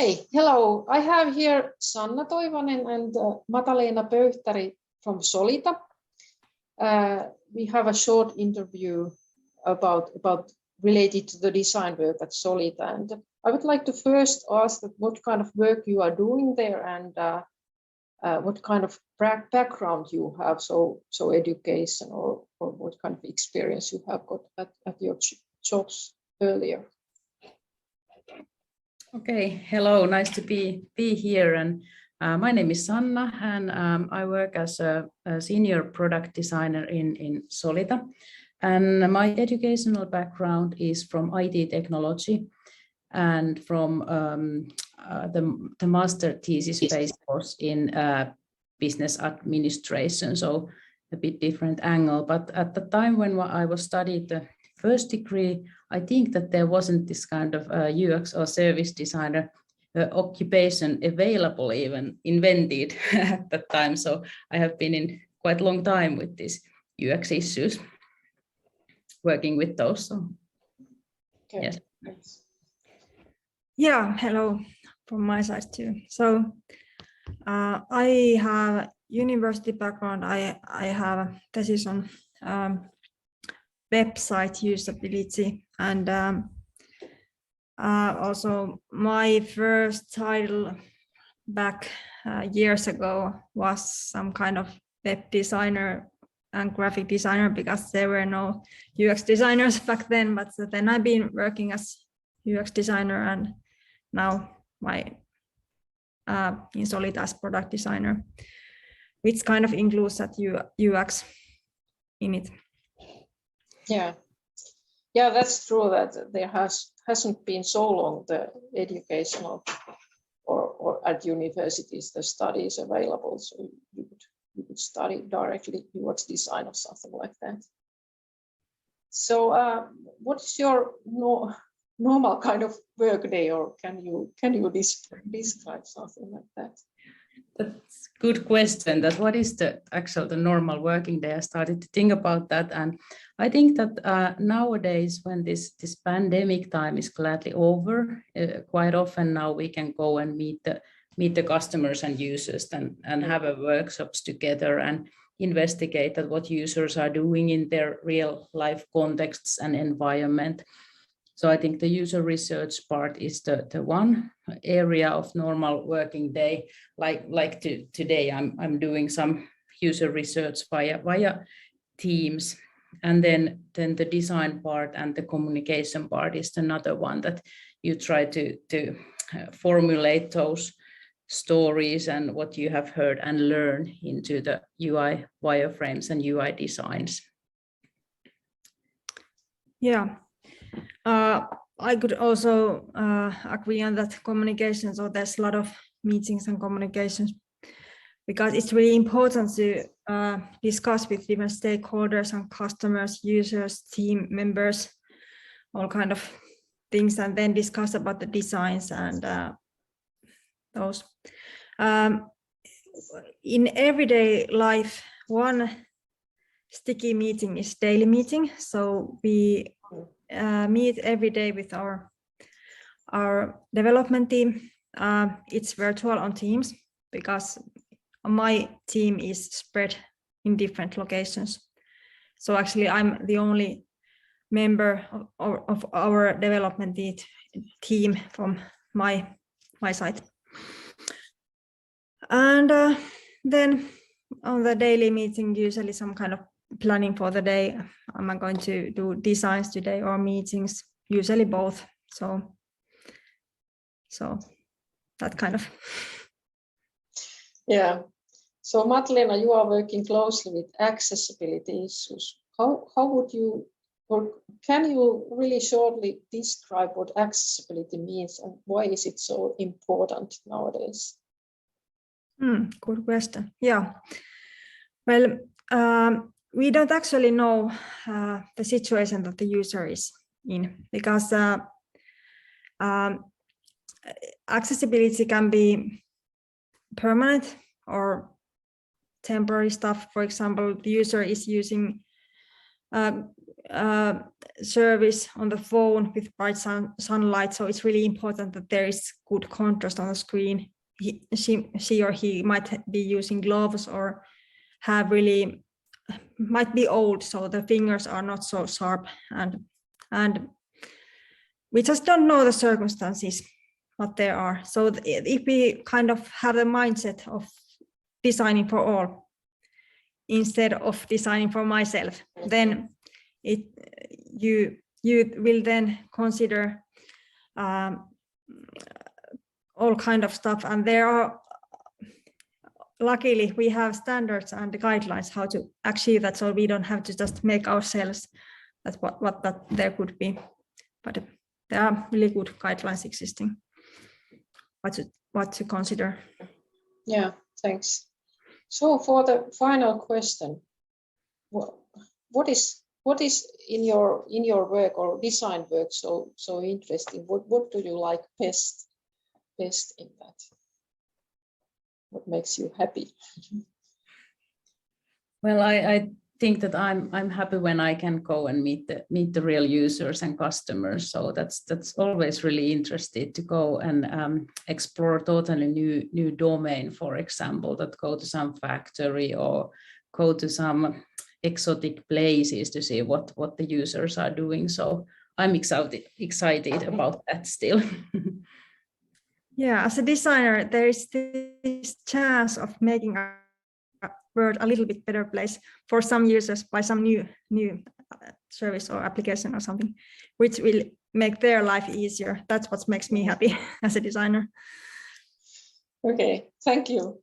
Hey, hello. I have here Sanna Toivanen and Mataleena Pöyhtäri from Solita. We have a short interview about related to the design work at Solita, and I would like to first ask that what kind of work you are doing there and what kind of background you have, so education or what kind of experience you have got at your jobs earlier. Okay, hello, nice to be here. And my name is Sanna, and I work as a senior product designer in Solita. And my educational background is from IT technology and from the master thesis-based course in business administration, so a bit different angle. But at the time when I was studying the first degree, I think that there wasn't this kind of UX or service designer occupation available, even invented at that time. So I have been in quite a long time with these UX issues, working with those. So, okay. Yes. Yeah, hello from my side too. So I have university background. I have a thesis on website usability, and also my first title back years ago was some kind of web designer and graphic designer, because there were no UX designers back then. But then I've been working as UX designer, and now in Solita as product designer, which kind of includes that UX in it. Yeah, that's true that there hasn't been so long the educational or at universities the studies available, so you could study directly UX design or something like that. So what is your normal kind of work day, or can you describe something like that? That's a good question. That what is the normal working day? I started to think about that, and I think that nowadays, when this pandemic time is gladly over, quite often now we can go and meet the customers and users and have a workshops together and investigate that what users are doing in their real life contexts and environment. So I think the user research part is the one area of normal working day. Like today, I'm doing some user research via Teams, and then the design part and the communication part is another one that you try to formulate those stories and what you have heard and learn into the UI wireframes and UI designs. Yeah. I could also agree on that communication. So there's a lot of meetings and communications, because it's really important to discuss with different stakeholders and customers, users, team members, all kind of things, and then discuss about the designs and those. In everyday life, one sticky meeting is daily meeting. So we meet every day with our development team. It's virtual on Teams, because my team is spread in different locations. So actually I'm the only member of our development team from my side. And then on the daily meeting, usually some kind of planning for the day. Am I going to do designs today or meetings? Usually both. So that kind of. Yeah. So Mataleena, you are working closely with accessibility issues. How would you, or can you really shortly describe what accessibility means and why is it so important nowadays? Good question. Yeah. Well, we don't actually know the situation that the user is in, because accessibility can be permanent or temporary stuff. For example, the user is using service on the phone with bright sunlight, so it's really important that there is good contrast on the screen. She or he might be using gloves or might be old, so the fingers are not so sharp, and we just don't know the circumstances what there are. So if we kind of have the mindset of designing for all instead of designing for myself, then you will then consider all kind of stuff, and there are, luckily we have standards and guidelines how to achieve that, so we don't have to just make ourselves that what that there could be, but there are really good guidelines existing what to consider. Yeah, thanks. So for the final question, what is in your work or design work so interesting? What do you like best in that? What makes you happy? Well, I think that I'm happy when I can go and meet the real users and customers. So that's always really interesting to go and explore totally new domain, for example, that go to some factory or go to some exotic places to see what the users are doing. So I'm excited about that still. Yeah, as a designer, there is this chance of making our world a little bit better place for some users by some new service or application or something, which will make their life easier. That's what makes me happy as a designer. Okay, thank you.